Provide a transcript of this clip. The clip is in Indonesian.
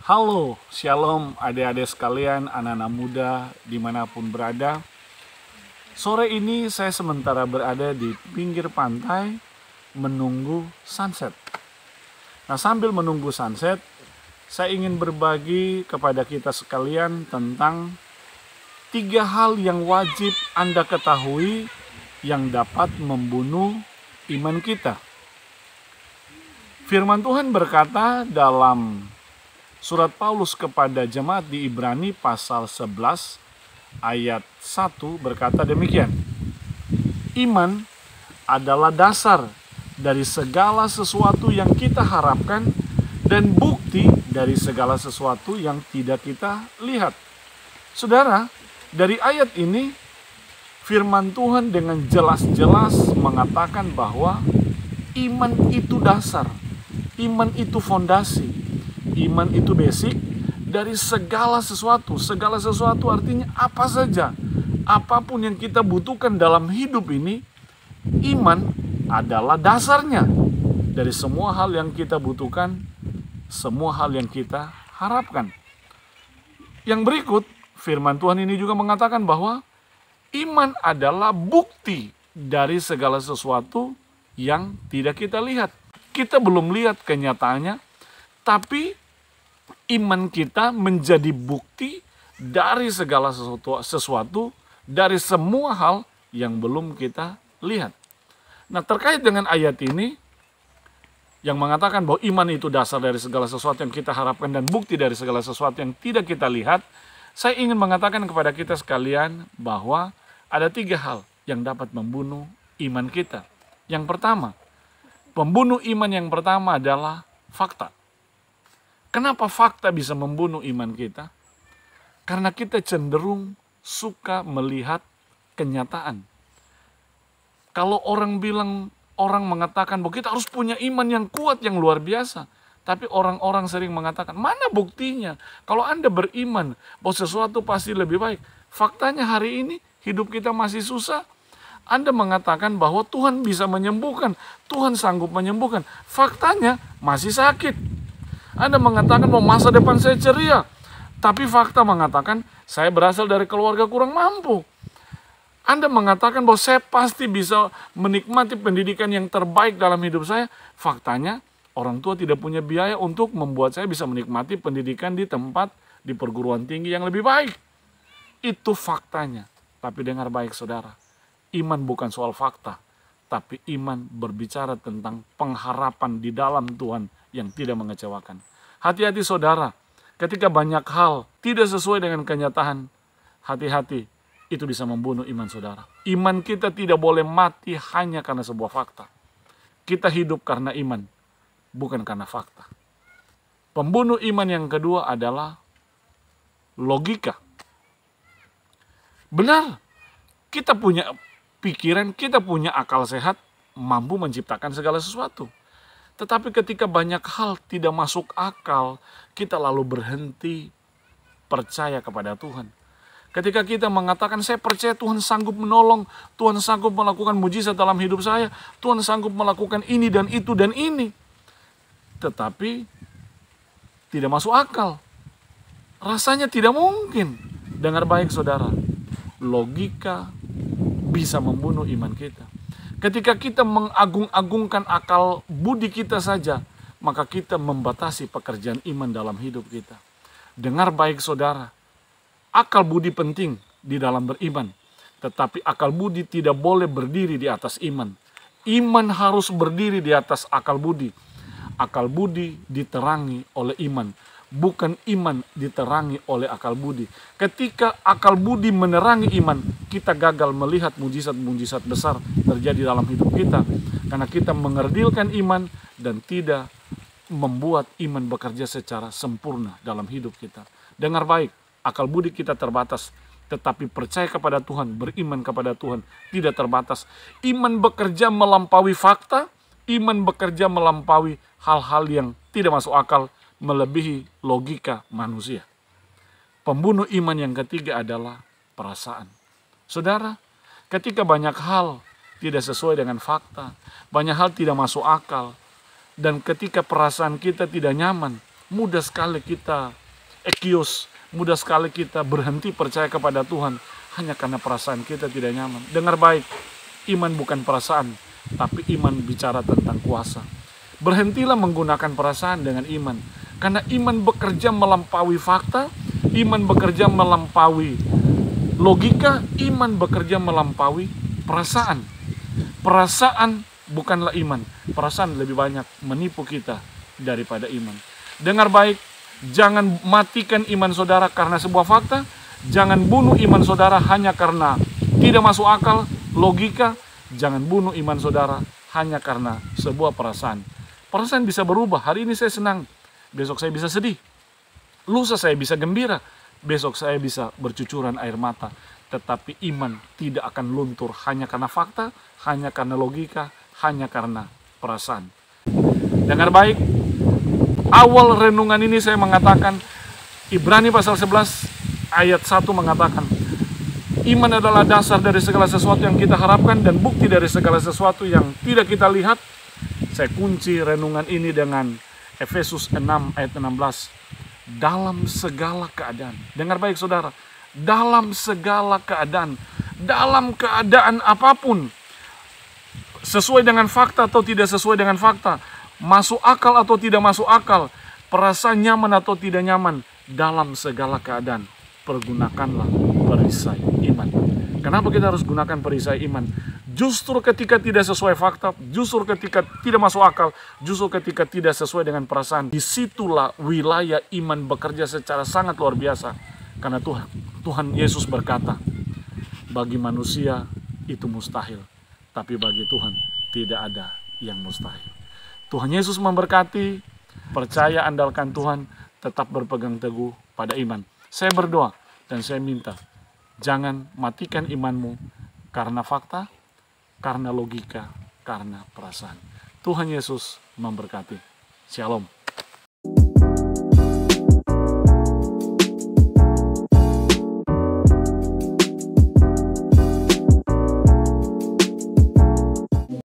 Halo, shalom adik-adik sekalian, anak-anak muda dimanapun berada. Sore ini saya sementara berada di pinggir pantai menunggu sunset. Nah, sambil menunggu sunset, saya ingin berbagi kepada kita sekalian tentang 3 hal yang wajib Anda ketahui yang dapat membunuh iman kita. Firman Tuhan berkata dalam Surat Paulus kepada jemaat di Ibrani pasal 11 ayat 1 berkata demikian. Iman adalah dasar dari segala sesuatu yang kita harapkan dan bukti dari segala sesuatu yang tidak kita lihat. Saudara, dari ayat ini firman Tuhan dengan jelas-jelas mengatakan bahwa iman itu dasar, iman itu fondasi. Iman itu basic dari segala sesuatu. Segala sesuatu artinya apa saja. Apapun yang kita butuhkan dalam hidup ini, iman adalah dasarnya. Dari semua hal yang kita butuhkan, semua hal yang kita harapkan. Yang berikut, firman Tuhan ini juga mengatakan bahwa iman adalah bukti dari segala sesuatu yang tidak kita lihat. Kita belum lihat kenyataannya, tapi iman kita menjadi bukti dari segala sesuatu, dari semua hal yang belum kita lihat. Nah, terkait dengan ayat ini yang mengatakan bahwa iman itu dasar dari segala sesuatu yang kita harapkan dan bukti dari segala sesuatu yang tidak kita lihat, saya ingin mengatakan kepada kita sekalian bahwa ada 3 hal yang dapat membunuh iman kita. Yang pertama, pembunuh iman yang pertama adalah fakta. Kenapa fakta bisa membunuh iman kita? Karena kita cenderung suka melihat kenyataan. Kalau orang mengatakan bahwa kita harus punya iman yang kuat, yang luar biasa. Tapi orang-orang sering mengatakan, mana buktinya? Kalau Anda beriman bahwa sesuatu pasti lebih baik. Faktanya hari ini hidup kita masih susah. Anda mengatakan bahwa Tuhan bisa menyembuhkan. Tuhan sanggup menyembuhkan. Faktanya masih sakit. Anda mengatakan bahwa masa depan saya ceria, tapi fakta mengatakan saya berasal dari keluarga kurang mampu. Anda mengatakan bahwa saya pasti bisa menikmati pendidikan yang terbaik dalam hidup saya. Faktanya orang tua tidak punya biaya untuk membuat saya bisa menikmati pendidikan di tempat di perguruan tinggi yang lebih baik. Itu faktanya. Tapi dengar baik saudara, iman bukan soal fakta, tapi iman berbicara tentang pengharapan di dalam Tuhan yang tidak mengecewakan. Hati-hati saudara, ketika banyak hal tidak sesuai dengan kenyataan, hati-hati, itu bisa membunuh iman saudara. Iman kita tidak boleh mati hanya karena sebuah fakta. Kita hidup karena iman, bukan karena fakta. Pembunuh iman yang kedua adalah logika. Benar, kita punya pikiran, kita punya akal sehat, mampu menciptakan segala sesuatu. Tetapi ketika banyak hal tidak masuk akal, kita lalu berhenti percaya kepada Tuhan. Ketika kita mengatakan, saya percaya Tuhan sanggup menolong, Tuhan sanggup melakukan mujizat dalam hidup saya, Tuhan sanggup melakukan ini dan itu dan ini. Tetapi tidak masuk akal. Rasanya tidak mungkin. Dengar baik saudara, logika bisa membunuh iman kita. Ketika kita mengagung-agungkan akal budi kita saja, maka kita membatasi pekerjaan iman dalam hidup kita. Dengar baik saudara, akal budi penting di dalam beriman, tetapi akal budi tidak boleh berdiri di atas iman. Iman harus berdiri di atas akal budi. Akal budi diterangi oleh iman, bukan iman diterangi oleh akal budi. Ketika akal budi menerangi iman, kita gagal melihat mujizat-mujizat besar terjadi dalam hidup kita. Karena kita mengerdilkan iman dan tidak membuat iman bekerja secara sempurna dalam hidup kita. Dengar baik, akal budi kita terbatas. Tetapi percaya kepada Tuhan, beriman kepada Tuhan tidak terbatas. Iman bekerja melampaui fakta, iman bekerja melampaui hal-hal yang tidak masuk akal, melebihi logika manusia. Pembunuh iman yang ketiga adalah perasaan. Saudara, ketika banyak hal tidak sesuai dengan fakta, banyak hal tidak masuk akal, dan ketika perasaan kita tidak nyaman, mudah sekali kita ekios, mudah sekali kita berhenti percaya kepada Tuhan hanya karena perasaan kita tidak nyaman. Dengar baik, iman bukan perasaan, tapi iman bicara tentang kuasa. Berhentilah menggunakan perasaan dengan iman, karena iman bekerja melampaui fakta, iman bekerja melampaui logika, iman bekerja melampaui perasaan. Perasaan bukanlah iman, perasaan lebih banyak menipu kita daripada iman. Dengar baik, jangan matikan iman saudara karena sebuah fakta, jangan bunuh iman saudara hanya karena tidak masuk akal, logika, jangan bunuh iman saudara hanya karena sebuah perasaan. Perasaan bisa berubah, hari ini saya senang, besok saya bisa sedih, lusa saya bisa gembira, besok saya bisa bercucuran air mata. Tetapi iman tidak akan luntur hanya karena fakta, hanya karena logika, hanya karena perasaan. Dengar baik, awal renungan ini saya mengatakan, Ibrani pasal 11 ayat 1 mengatakan, iman adalah dasar dari segala sesuatu yang kita harapkan dan bukti dari segala sesuatu yang tidak kita lihat. Saya kunci renungan ini dengan Efesus 6 ayat 16. Dalam segala keadaan. Dengar baik saudara, dalam segala keadaan, dalam keadaan apapun, sesuai dengan fakta atau tidak sesuai dengan fakta, masuk akal atau tidak masuk akal, perasaan nyaman atau tidak nyaman, dalam segala keadaan, pergunakanlah perisai iman. Kenapa kita harus gunakan perisai iman? Justru ketika tidak sesuai fakta, justru ketika tidak masuk akal, justru ketika tidak sesuai dengan perasaan, disitulah wilayah iman bekerja secara sangat luar biasa. Karena Tuhan Yesus berkata, bagi manusia itu mustahil, tapi bagi Tuhan tidak ada yang mustahil. Tuhan Yesus memberkati, percaya, andalkan Tuhan, tetap berpegang teguh pada iman. Saya berdoa dan saya minta, jangan matikan imanmu karena fakta, karena logika, karena perasaan. Tuhan Yesus memberkati. Shalom.